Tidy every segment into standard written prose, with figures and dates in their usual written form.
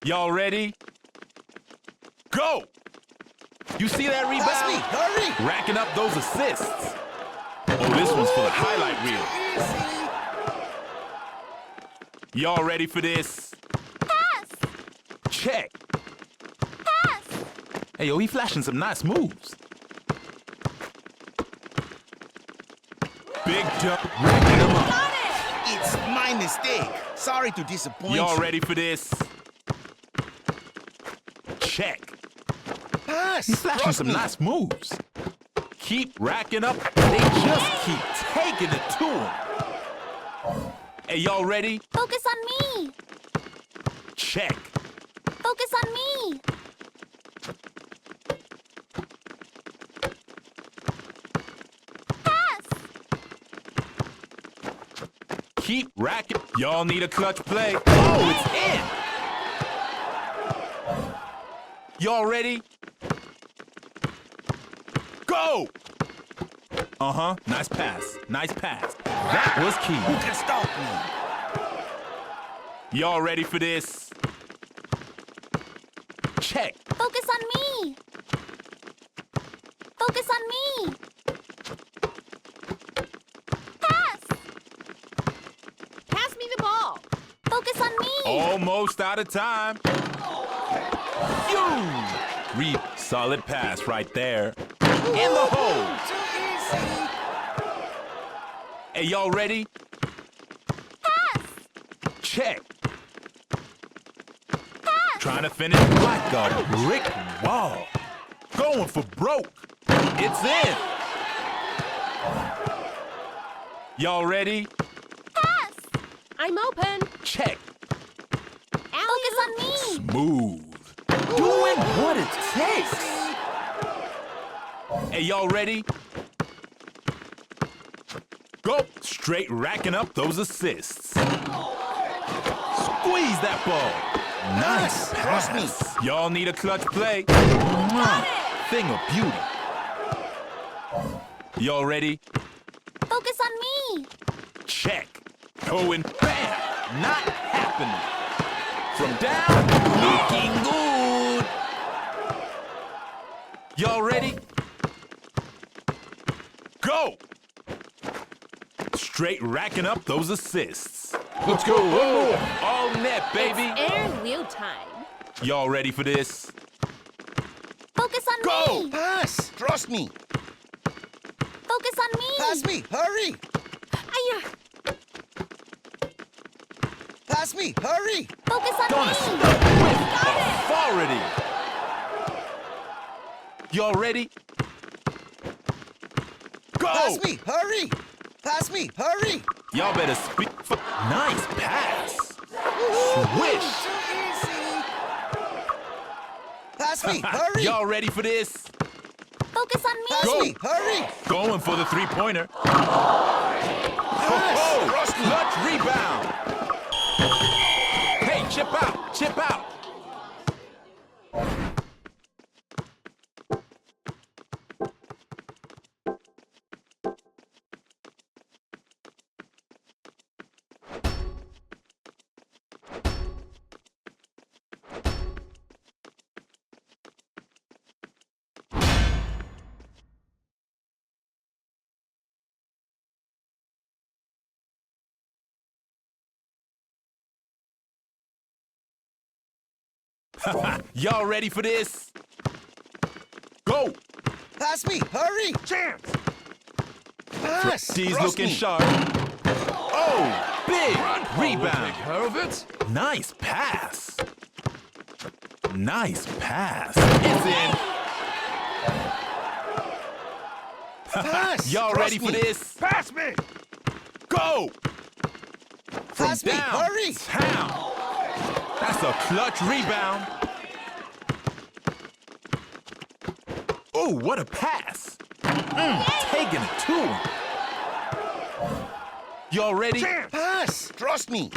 Y'all ready? Go! You see that rebound? Pass me, hurry! Racking up those assists. Oh, this one's for the highlight reel. Y'all ready for this? Pass! Check. Pass! Hey, yo, he flashing some nice moves. Big jump, racking them up. Got it! It's my mistake. Sorry to disappoint you. Y'all ready for this? Check. Pass. He's flashing Trust some me. nice moves. Keep racking up. They just keep taking it to him. Hey, y'all ready? Focus on me! Check. Focus on me! Pass! Keep racking. Y'all need a clutch play. Oh, it's in. Y'all ready? Go! Uh-huh. Nice pass. Nice pass. That was Who key. can stop me? Y'all ready for this? Check. Focus on me! Focus on me! Pass! Pass me the ball! Focus on me! Almost out of time. Read. Solid pass right there. In the hole. Too easy. Hey, y'all ready? Pass! Check. Pass! Trying to finish like a brick wall. Going for broke. It's in. Y'all ready? Pass! I'm open. Check. Focus on me! Smooth. Doing what it takes. Hey, y'all ready? Go. Straight racking up those assists. Squeeze that ball. Nice Trust me. pass. Y'all need a clutch play. Mwah. Thing of beauty. Y'all ready? Focus on me! Check. Going bam. Not happening. From down. Looking good. Y'all ready? Go. Straight racking up those assists. Let's go. Whoa. All net, baby. Air wheel time. Y'all ready for this? Focus on Go. me! Pass. Trust me. Focus on me! Pass me. Hurry. Aya! Pass me. Hurry. Focus on Gonna me! stop with authority. Y'all ready? Go. Pass me. Hurry. Pass me. Hurry. Y'all better speak. Nice pass. Swish. Too easy. Pass me. Hurry. Y'all ready for this? Focus on me! Pass Go. me. Hurry. Going for the three-pointer. Pass. Oh, Trust me. clutch rebound. Hey, chip out. Chip out. Y'all ready for this? Go. Pass me. Hurry. Chance. Pass. She's Trust looking me. sharp. Oh, big Take rebound. care of it. Nice pass. Nice pass. It's in. Pass. Y'all Trust ready for me. this? Pass me. Go. From Pass me. Hurry. downtown. That's a clutch rebound. Oh, what a pass. Taking it to him. Y'all ready? Chance. Pass. Trust me.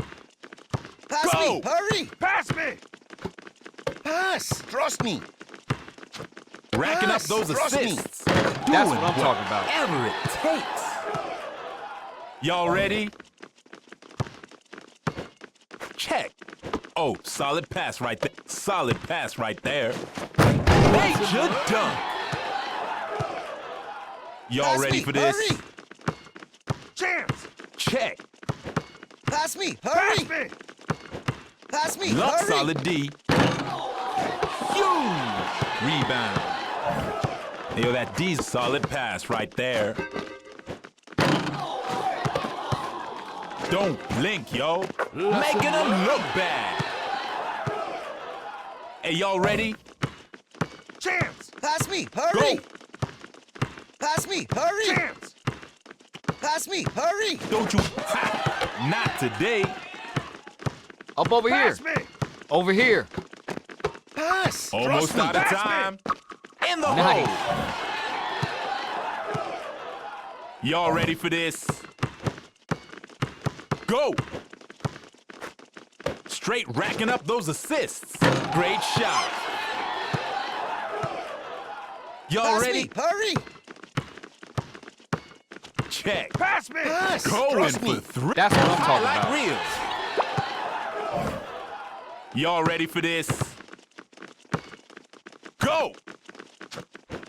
Pass Go. me. Hurry. Pass me. Pass. Trust me. Racking up Pass. those Trust me. assists. That's Doing what I'm talking about. whatever it takes. Y'all ready? Check. Oh, solid pass right there. Solid pass right there. Major dunk. Y'all Pass ready me, for this? hurry. Chance. Check. Pass me, hurry. Pass me, Luck hurry. solid D. Huge. Rebound. Yo, that D's solid pass right there. Don't blink, yo. Making them look bad. Hey, y'all ready? Chance. Pass me, hurry. Go. Pass me, hurry. Chance. Pass me, hurry. Don't you? Ha, not today. Up over here. Over here. Pass. Almost Trust me. out of time. In the Nice. hole. Y'all ready for this? Go. Straight racking up those assists. Great shot. Y'all Pass ready? me, hurry. Check. Pass. Going Trust for me. 3. That's what I'm talking Highlight about. reels. Y'all ready for this? Go.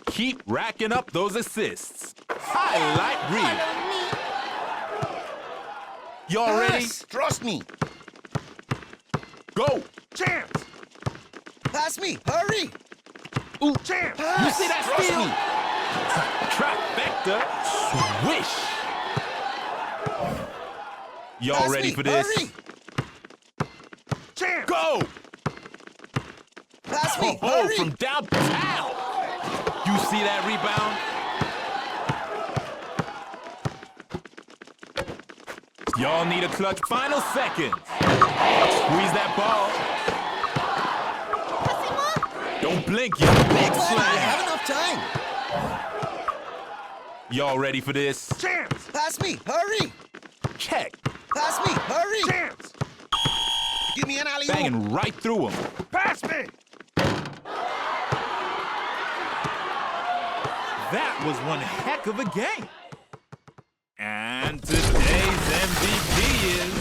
Keep racking up those assists. Highlight reel. Follow me. Y'all ready? Pass. Trust me. Go. Chance. Pass me, hurry. Ooh, chance. Pass. You see that Trust steal? me. Trifecta. Swish. Y'all Pass ready me, for this? hurry. Chance. Go. Pass me, Oh, hurry. from downtown. You see that rebound? Y'all need a clutch final seconds. Squeeze that ball. Don't blink, you big Glad I slam. have enough time. Y'all ready for this? Chance. Pass me, hurry. Check. Pass me, hurry. Chance. Give me an alley-oop. Banging right through him. Pass me. That was one heck of a game. And today's MVP is...